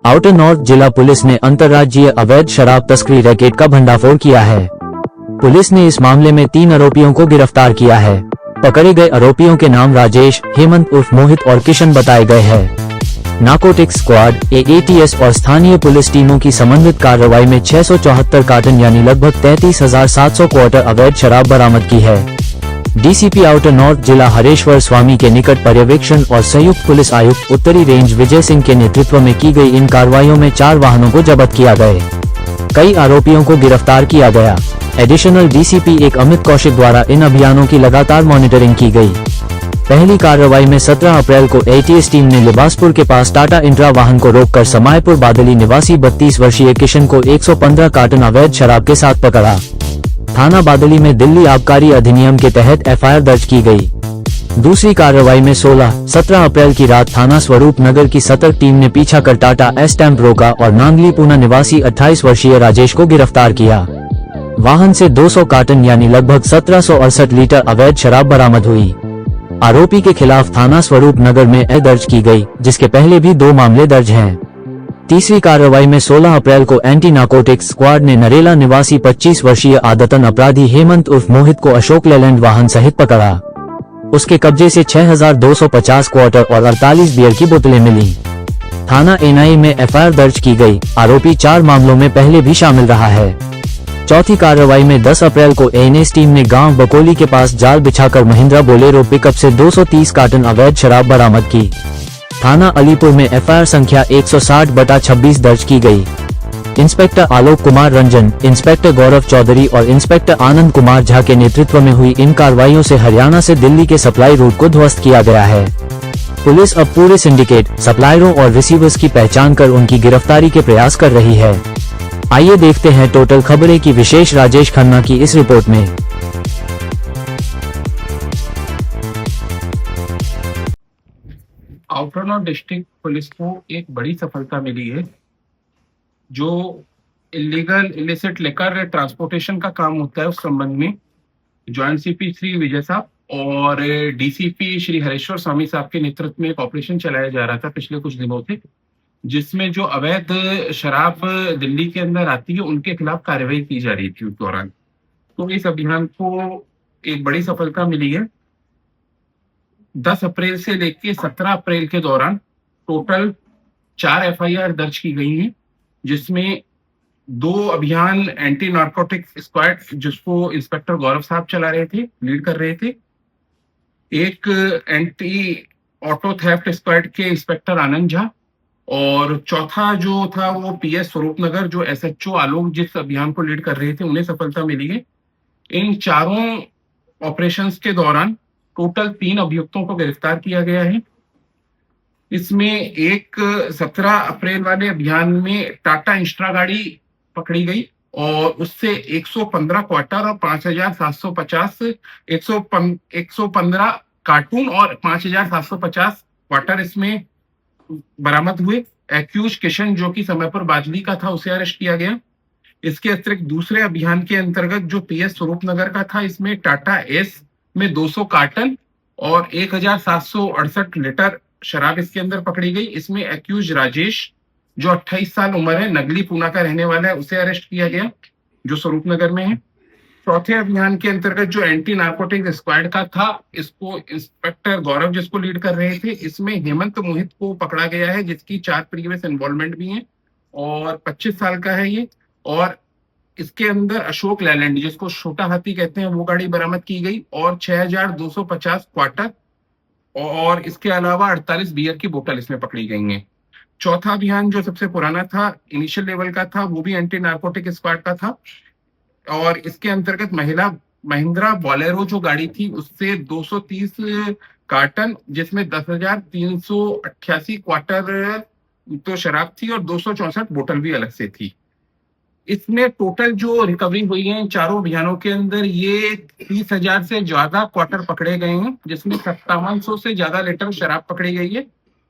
Outer north जिला police ने अंतर्राज्यीय अवैध शराब तस्करी रैकेट का भंडाफोड़ किया है। पुलिस ने इस मामले में 3 आरोपियों को गिरफ्तार किया है। पकड़े गए आरोपियों के नाम राजेश, हेमंत उर्फ मोहित और किशन बताए गए हैं। नार्कोटिक्स स्क्वाड ATS और स्थानीय पुलिस टीमों की समन्वित कार्रवाई में 674 कार्टन यानी लगभग 33,700 क्वार्टर अवैध शराब बरामद की है। DCP आउटर नॉर्थ जिला हरेश्वर स्वामी के निकट पर्यवेक्षण और संयुक्त पुलिस आयुक्त उत्तरी रेंज विजय सिंह के नेतृत्व में की गई इन कार्रवाइयों में 4 वाहनों को जब्त किया गए। कई आरोपियों को गिरफ्तार किया गया। एडिशनल DCP एक अमित कौशिक द्वारा इन अभियानों की लगातार मॉनिटरिंग की गई। पहली कार्रवाई में 17 अप्रैल को ATS टीम ने लिबासपुर के पास टाटा इंट्रा वाहन को रोककर समायपुर बादली निवासी 32 वर्षीय किशन को 115 कार्टन अवैध शराब के साथ पकड़ा। थाना बादली में दिल्ली आबकारी अधिनियम के तहत FIR दर्ज की गई। दूसरी कार्रवाई में 16-17 अप्रैल की रात थाना स्वरूप नगर की सतर्क टीम ने पीछा कर टाटा स्टैंप रोका और नांगली पूना निवासी 28 वर्षीय राजेश को गिरफ्तार किया। वाहन से 200 कार्टन यानी लगभग 1768 लीटर अवैध शराब बरामद हुई। आरोपी के खिलाफ थाना स्वरूप नगर में दर्ज की गई, जिसके पहले भी 2 मामले दर्ज हैं। तीसरी कार्रवाई में 16 अप्रैल को एंटी नार्कोटिक्स स्क्वाड ने नरेला निवासी 25 वर्षीय आदतन अपराधी हेमंत उर्फ मोहित को अशोक लेलैंड वाहन सहित पकड़ा। उसके कब्जे से 6,250 क्वार्टर और 48 बियर की बोतलें मिली। थाना NI में FIR दर्ज की गई। आरोपी 4 मामलों में पहले भी शामिल रहा है। चौथी कार्रवाई में 10 अप्रैल को ANS टीम ने गांव बकोली के पास जाल बिछाकर महिंद्रा बोलेरो पिकअप से 230 कार्टन अवैध शराब बरामद की। थाना अलीपुर में FIR संख्या 160/26 दर्ज की गई। इंस्पेक्टर आलोक कुमार रंजन, इंस्पेक्टर गौरव चौधरी और इंस्पेक्टर आनंद कुमार झा के नेतृत्व में हुई इन कार्रवाइयों से हरियाणा से दिल्ली के सप्लाई रूट को ध्वस्त किया गया है। पुलिस अब पूरे सिंडिकेट, सप्लायरों और रिसीवर्स की पहचान कर उनकी गिरफ्तारी के प्रयास कर रही है। आइए देखते हैं टोटल खबरें की विशेष राजेश खन्ना की इस रिपोर्ट में। आउटर नॉर्थ डिस्ट्रिक्ट पुलिस को एक बड़ी सफलता मिली है। जो इलिसिट लेकर ट्रांसपोर्टेशन का काम होता है, उस संबंध में जॉइंट CP श्री विजय साहब और DCP श्री हरेश्वर स्वामी साहब के नेतृत्व में एक ऑपरेशन चलाया जा रहा था पिछले कुछ दिनों से, जिसमें जो अवैध शराब दिल्ली के अंदर आती है उनके खिलाफ कार्रवाई की जा रही थी उस दौरान। तो इस अभियान को एक बड़ी सफलता मिली है। 10 अप्रैल से लेकर 17 अप्रैल के दौरान टोटल 4 FIR दर्ज की गई हैं, जिसमें 2 अभियान एंटी नार्कोटिक स्क्वाड जिसको इंस्पेक्टर गौरव साहब चला रहे थे, लीड कर रहे थे। एक एंटी ऑटो थेफ्ट स्क्वाड के इंस्पेक्टर आनंद झा और चौथा जो था वो PS स्वरूप नगर जो SHO आलोक जिस अभियान को लीड कर रहे थे, उन्हें सफलता मिली है। इन चारों ऑपरेशंस के दौरान टोटल 3 अभियुक्तों को गिरफ्तार किया गया है। इसमें एक 17 अप्रैल वाले अभियान में टाटा इंस्ट्रा गाड़ी पकड़ी गई और उससे 115 क्वार्टर और 5,750 115 कार्टून और 5,750 क्वार्टर इसमें बरामद हुए। एक्यूज किशन जो कि समायपुर बादली का था, उसे अरेस्ट किया गया। इसके अतिरिक्त दूसरे अभियान के अंतर्गत जो PS स्वरूप नगर का था, इसमें टाटा S में 200 कार्टन और 1,768 लीटर शराब इसके अंदर पकड़ी गई। इसमें एक्यूज राजेश जो 28 साल उम्र है, नगली पूना का रहने वाला है, उसे अरेस्ट किया गया जो स्वरूप नगर में है। चौथे अभियान के अंतर्गत जो एंटी नार्कोटिक स्क्वाड का था, इसको इंस्पेक्टर गौरव जिसको लीड कर रहे थे, इसमें हेमंत मोहित को पकड़ा गया है, जिसकी 4 प्रीवियस इन्वॉल्वमेंट भी है और 25 साल का है ये। और इसके अंदर अशोक लेलैंड जिसको छोटा हाथी कहते हैं, वो गाड़ी बरामद की गई और 6,250 क्वार्टर और इसके अलावा 48 बियर की बोतल इसमें पकड़ी गई हैं। चौथा अभियान जो सबसे पुराना था, इनिशियल लेवल का था, वो भी एंटी नार्कोटिक स्क्वाड का था और इसके अंतर्गत महिंद्रा बोलेरो जो गाड़ी थी, उससे 230 कार्टन जिसमें 10,388 क्वार्टर तो शराब थी और 264 बोतल भी अलग से थी। इसमें टोटल जो रिकवरी हुई है चारों अभियानों के अंदर, ये 30,000 से ज्यादा क्वार्टर पकड़े गए हैं, जिसमें 5700 से ज्यादा लीटर शराब पकड़ी गई है।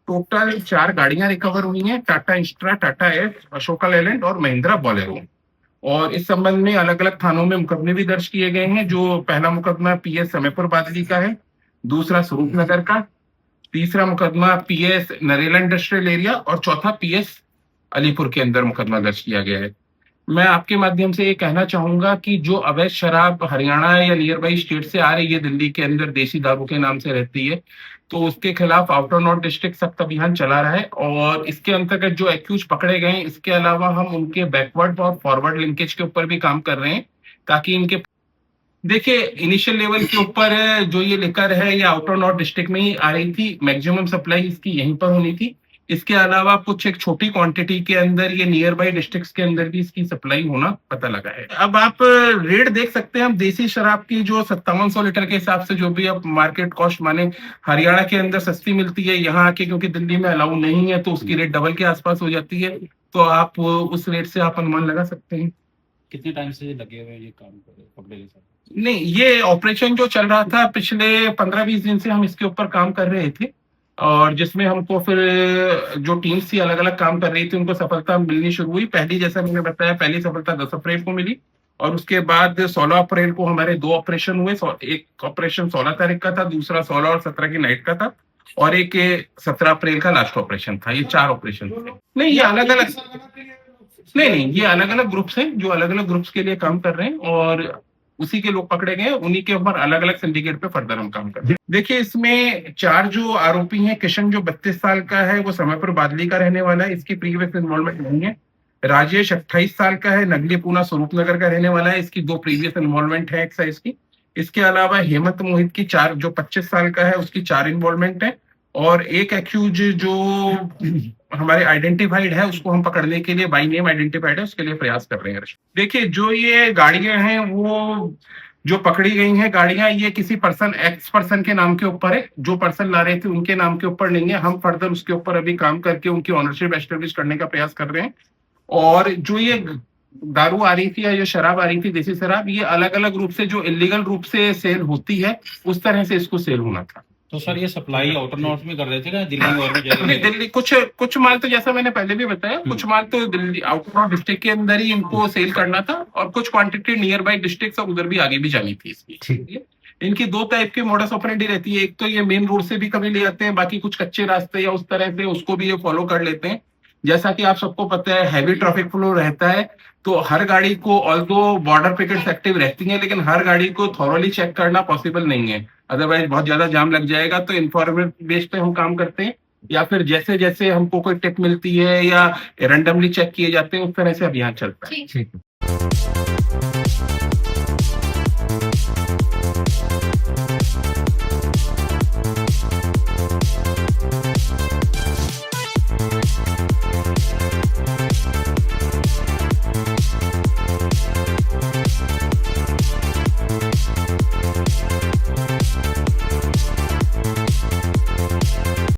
टोटल 4 गाड़ियां रिकवर हुई हैं, टाटा इंस्ट्रा, टाटा S, अशोका लेलैंड और महिंद्रा बोलेरो। और इस संबंध में अलग अलग थानों में मुकदमे भी दर्ज किए गए हैं। जो पहला मुकदमा PS समायपुर बादली का है, दूसरा स्वरूप नगर का, तीसरा मुकदमा PS नरेला इंडस्ट्रियल एरिया और चौथा PS अलीपुर के अंदर मुकदमा दर्ज किया गया है। मैं आपके माध्यम से ये कहना चाहूंगा कि जो अवैध शराब हरियाणा या नियर बाई स्टेट से आ रही है, दिल्ली के अंदर देसी दारू के नाम से रहती है, तो उसके खिलाफ आउटर नॉर्थ डिस्ट्रिक्ट सख्त अभियान चला रहा है। और इसके अंतर्गत जो एक्यूज पकड़े गए हैं, इसके अलावा हम उनके बैकवर्ड और फॉरवर्ड लिंकेज के ऊपर भी काम कर रहे हैं, ताकि इनके देखिए इनिशियल लेवल के ऊपर जो ये लिकर है ये आउटर नॉर्थ डिस्ट्रिक्ट में ही आ रही थी, मैक्सिमम सप्लाई इसकी यहीं पर होनी थी। इसके अलावा कुछ एक छोटी क्वांटिटी के अंदर ये नियर बाई डिस्ट्रिक्ट्स के अंदर भी इसकी सप्लाई होना पता लगा है। अब आप रेट देख सकते हैं, हम देसी शराब की जो 5700 लीटर के हिसाब से जो भी अब मार्केट कॉस्ट माने हरियाणा के अंदर सस्ती मिलती है, यहाँ आके क्योंकि दिल्ली में अलाउ नहीं है तो उसकी रेट डबल के आसपास हो जाती है, तो आप उस रेट से आप अनुमान लगा सकते हैं। कितने टाइम से लगे हुए ये काम पकड़े गए सर? नहीं, ये ऑपरेशन जो चल रहा था पिछले 15-20 दिन से हम इसके ऊपर काम कर रहे थे, और जिसमें हमको फिर जो टीम्स थी अलग अलग काम कर रही थी उनको सफलता मिलनी शुरू हुई। पहली, जैसा मैंने बताया, पहली सफलता 10 अप्रैल को मिली, और उसके बाद 16 अप्रैल को हमारे 2 ऑपरेशन हुए। एक ऑपरेशन 16 तारीख का था, दूसरा 16 और 17 की नाइट का था, और एक 17 अप्रैल का लास्ट ऑपरेशन था। ये 4 ऑपरेशन थे। नहीं, ये अलग अलग नहीं, ये अलग अलग ग्रुप्स हैं जो अलग अलग ग्रुप्स के लिए काम कर रहे हैं, और उसी के लोग पकड़े गए, उन्हीं के ऊपर अलग अलग सिंडिकेट पे फर्दर हम काम कर रहे हैं। देखिए, इसमें 4 जो आरोपी हैं, किशन जो 32 साल का है, वो समयपुर बादली का रहने वाला है, इसकी प्रीवियस इन्वॉल्वमेंट नहीं है। राजेश 28 साल का है, नगली पूना स्वरूप नगर का रहने वाला है, इसकी 2 प्रीवियस इन्वॉल्वमेंट है एक्साइज की। इसके अलावा हेमंत मोहित की 4, जो 25 साल का है, उसकी 4 इन्वॉल्वमेंट है, और एक एक्यूज जो हमारे आइडेंटिफाइड है, उसको हम पकड़ने के लिए बाई नेम आइडेंटिफाइड है, उसके लिए प्रयास कर रहे हैं। देखिए, जो ये गाड़ियां हैं, वो जो पकड़ी गई हैं गाड़ियां, ये किसी पर्सन एक्स पर्सन के नाम के ऊपर है। जो पर्सन ला रहे थे उनके नाम के ऊपर नहीं है। हम फर्दर उसके ऊपर अभी काम करके उनकी ऑनरशिप एस्टेब्लिश करने का प्रयास कर रहे हैं। और जो ये दारू आ रही थी या जो शराब आ रही थी, देसी शराब, ये अलग अलग रूप से जो इलीगल रूप से सेल होती है, उस तरह से इसको सेल होना था। तो सर, ये सप्लाई आउटर नॉर्थ में कर रहे थे क्या, दिल्ली में और भी जगह? नहीं, दिल्ली कुछ माल तो जैसा मैंने पहले भी बताया, कुछ माल तो दिल्ली आउटर नॉर्थ डिस्ट्रिक्ट के अंदर ही इनको सेल करना था, और कुछ क्वांटिटी नियर बाई डिस्ट्रिक्ट और उधर भी आगे भी जानी थी इसकी। इनकी 2 टाइप की मोडस ऑपरेंडी रहती है। एक तो ये मेन रोड से भी कभी ले जाते हैं, बाकी कुछ कच्चे रास्ते या उस तरह से उसको भी ये फॉलो कर लेते हैं। जैसा कि आप सबको पता है, हैवी ट्रैफिक फ्लो रहता है, तो हर गाड़ी को, ऑल्दो बॉर्डर पिकेट्स एक्टिव रहती हैं, लेकिन हर गाड़ी को थॉरोली चेक करना पॉसिबल नहीं है, अदरवाइज बहुत ज्यादा जाम लग जाएगा। तो इन्फॉर्मेट बेस पे हम काम करते हैं, या फिर जैसे जैसे हमको कोई टिप मिलती है या रैंडमली चेक किए जाते हैं, उस तरह से अभियान चलता है।